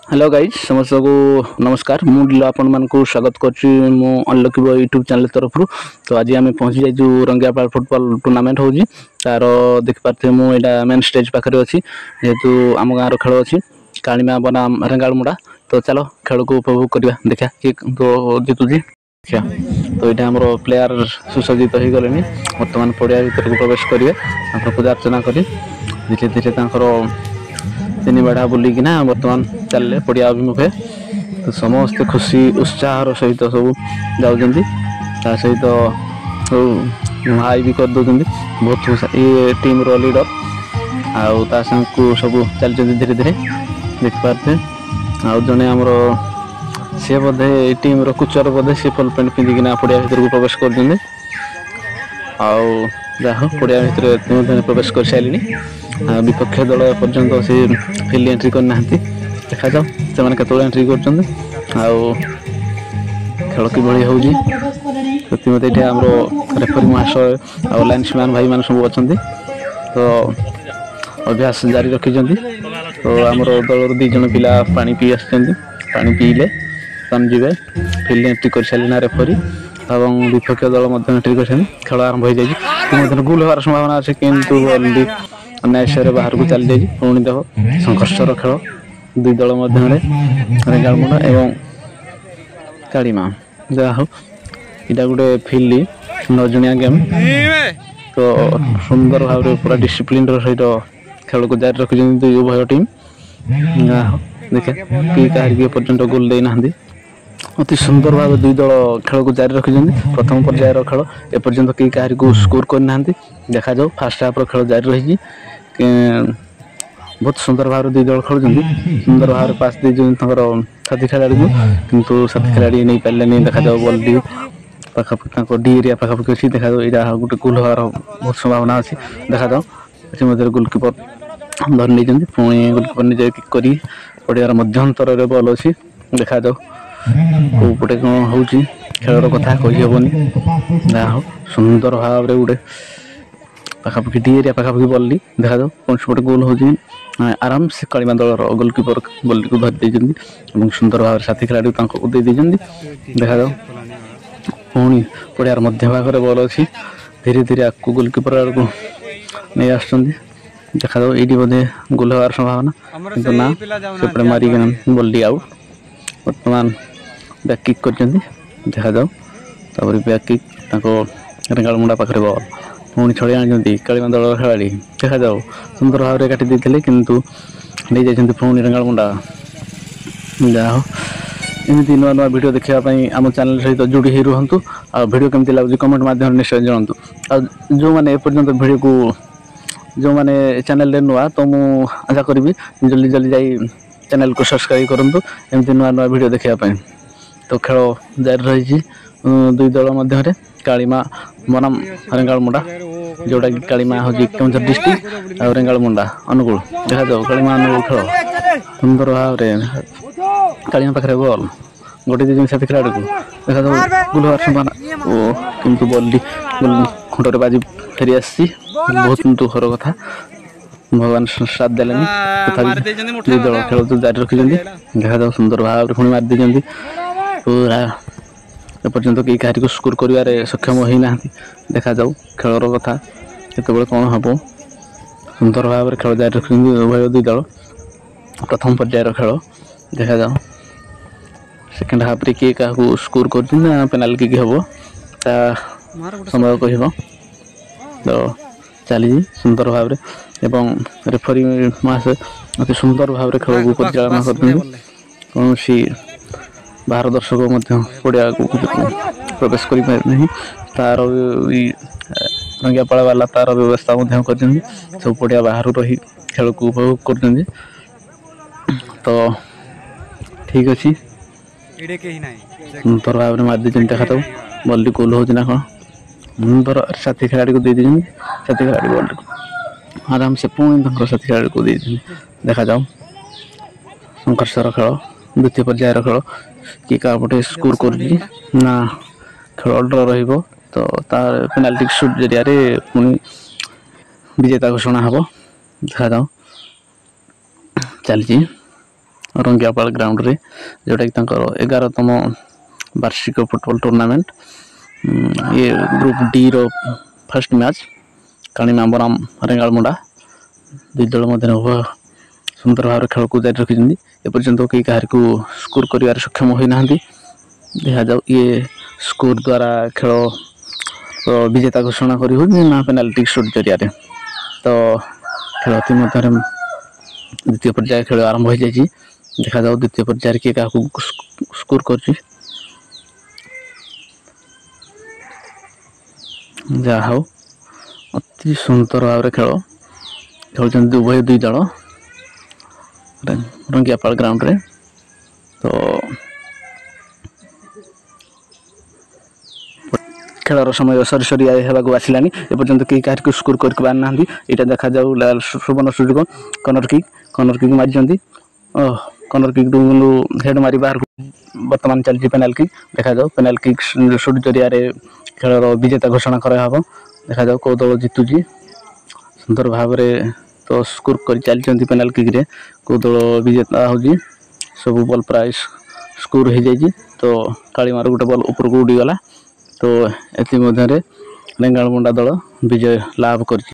Hello guys समस्त को नमस्कार मुझे आपण मान को स्वागत करुँची मु अनलकी यूट्यूब चैनल तरफ तो आज आम पहुँची जाइए रंगियापाल फुटबॉल टूर्नामेंट हो तार देखिपे मुझा मेन स्टेज पाखे अच्छी जेहेतु आम गाँव खेल अच्छी कालीमा बनाम रेंगालमुड़ा तो चलो खेल को उपभोग करवा देखा किए तो जीतुची तो यहाँ आम प्लेयार सुसज्जित हो गले बर्तमान पड़िया भर को प्रवेश करेंगे पूजा अर्चना कर धीरे धीरे तीन बेढ़ा बुलिकिना बर्तमान चलले पड़िया अभिमुखे तो समस्त खुशी उत्साह सहित सब जाऊँगी सहित हाई भी कर दौरान बहुत ये टीम रो लीडर आउ को सब चलते धीरे धीरे देखिपारे आउ जड़े आमर सी बोधे टीम कुचर बोधे सी फुल पैंट पिंधिकिना पड़िया भर को प्रवेश कर पड़िया भर प्रवेश कर सारे विपक्ष दल पर्यंत से फिल्ड एंट्री करना देखा जाओ से केत एंट्री कर खेल कि होती आम रेफरी मास्टर आ लाइन्समैन भाई मान सब अच्छा तो अभ्यास जारी रखी तो आमर दल दीज पिला पानी पी पानी पीले जी फिल्ड एंट्री कर सारे रेफरी और विपक्ष दल एंट्री कर खेल आरंभ हो जाए गोल हमार संभावना अच्छे किंतु अन्याय बाहर को चली जाइए पुणी देख संघर्षर खेल दुई दल मध्य रेंगालमुड़ा एवं कालीमा जहा हो यहाँ गोटे फिल्ड 9 जणिया गेम तो सुंदर भाव पूरा डिसिप्लिन सहित खेल को जारी रखी दुई उभय टीम देखे कि कहीं पर्यंत गोल देना अति सुंदर भाव दुई दल खेल को जारी रखी प्रथम पर्यायर खेल एपर्यंत कई कहीं को स्कोर करना देखा जाओ फास्ट हाफ खेल जारी रही बहुत सुंदर भाव दुई दल खेल सुंदर भाव पास दे साथी खिलाड़ी को किंतु साथी खिलाड़ी नहीं पारे देखा जाओ बल डी पाखापाखि डी एरिया पाखापाखि अच्छी देखा जाओ यहाँ गोटे गोल हमार बहुत संभावना अच्छी देखा जाओ अच्छे गोलकीपर धरी नहीं पुणी गोलकीपर निजे किक कर पड़ियार मध्यंतर बल अच्छी देखा जाओ गोटे कौन हो खेलर कथा कहीहबनी जहा हो सुंदर भाव गोटे पाखापाखि डी एरिया पाखापाखि बल देखा जाओ कौन से गोल हो आराम से कालीमा दल गोलकीपर बल को धरी देते सुंदर भाव साथी खिलाड़ी को दे देखा जाओ पुणी पड़ियार मध्य भाग बल अच्छी धीरे धीरे आपको गोलकीपर आड़ को नहीं आस देखा जाओ ये बोधे गोल हमार संभावना कि ना सेपटे मारिक बल आउट बर्तमान बैक किक कर देखा जाओ तापर बैक किक रेंगालमुड़ा पाखे बल पुणी छड़ी आनी कालीमा दल खेलाड़ी देखा जाओ सुंदर भाव में काटी देते किंतु नहीं जाइए पुणी रेंगालमुड़ा जहा हो एमती नुआ नुआ वीडियो देखापी आम चैनल सहित जोड़ी ही रुहतु आ वीडियो केमती लगुच कमेंट माध्यम निश्चय जनातु आ जो मैंने एपर्यंत वीडियो को जो मैंने चैनल नुआ तो मुझे आशा करी जल्दी जल्दी जाई चैनल को सब्सक्राइब करूँ एमती नुआ नुआ वीडियो देखापी तो खेल जारी रही दुई दल मध्य कालीमा बनाम रेंगालमुड़ा जोटा कि कालीमा हूँ केन्दुझर डिस्ट्रिक्ट और रेंगालमुड़ा अनुगुल देखा जाओ कालीमा अनुगुल खेल सुंदर भाव कालीमा पाखे बल गोटे दी साथी खिलाड़ी को देखा जाओ गोल हमार संभावना किंतु बल खुंटे बाजी फेरी आसी बहुत दुखर कथा भगवान साथ देले दुई दल खेल जारी रखी देखा जाओ सुंदर भाव पुणी मारी पूरा एपर्यंत कई कहीं को स्कोर कर सक्षम होना देखा जाओ खेलर कथा केत कौन हम सुंदर भाव में खेल जारी रखी उभय दुई दल प्रथम पर्यायर खेल देखा जाओ सेकेंड हाफ रे किए क्या स्कोर कर पेनाल्टी किक हम समय कह तो चली सुंदर भाव में एवं रेफरी मास अति सुंदर भाव में खेल को परिचालना कर कौन बाहर दर्शक पड़िया को प्रवेश कर तार रंगियापाल वाला तार व्यवस्था कर सब पड़िया बाहर रही खेल को उपभोग कर तो ठीक अच्छे सुंदर भाव में मारी देखा था बल्ली गोल हो कौन सुंदर साथी खिलाड़ी को दे साथी खिलाड़ी बल को आराम से पुणी साथी खिलाड़ी को दे देखा जाओ संघर्षर खेल द्वितीय पर्यायर खेल कि पटे स्कोर कर ना खेल ड्र रही तो तार पेनाल्टी शूट जरिया पुणी विजेता घोषणा हम देखा जाओ चलती रंगियापाल ग्राउंड रे जोटा कि 11तम वार्षिक फुटबॉल टूर्नामेंट। ये group D row first match काणीमा बनाम रेंगालमुंडा दुई दल मध्य सुंदर भाव खेल को जारी रखिंट एपर्यंत कई कहार को स्कोर कर सक्षम होना देखा जाऊ ये स्कोर द्वारा खेल विजेता घोषणा कर पेनाल्टी शूट जरिया तो खेल द्वितीय पर्याय खेल आरंभ हो जाए देखा जाऊ द्वितीय पर्याय किए क्या स्कोर कर जहा हो अति सुंदर भाव खेल खेल उभय दुई दल रंगियापाल ग्राउंड रे तो खेलर समय सरी सरी होगा आसलानी एपर्यंत कई कहार को स्कोर कर पार ना यहाँ देखा जाऊ सुवर्ण सुযোগ कर्नर किक मारी कर्नर किक हेड मारी बाहर बर्तमान चलती पेनाल किक देखा जाऊ पेनाल किक शूट जरिया खेलर विजेता घोषणा करा देखा जाऊ कौ दल जीतुची सुंदर भाव तो स्कोर कर चलती पेनाल किक रे कौ दल विजेता हो सब बॉल प्राय स्कोर हो जाए तो कालीमार गोटे बॉल ऊपर को उड़ीगला तो एमध्य रेंगालमुंडा दल विजय लाभ कर।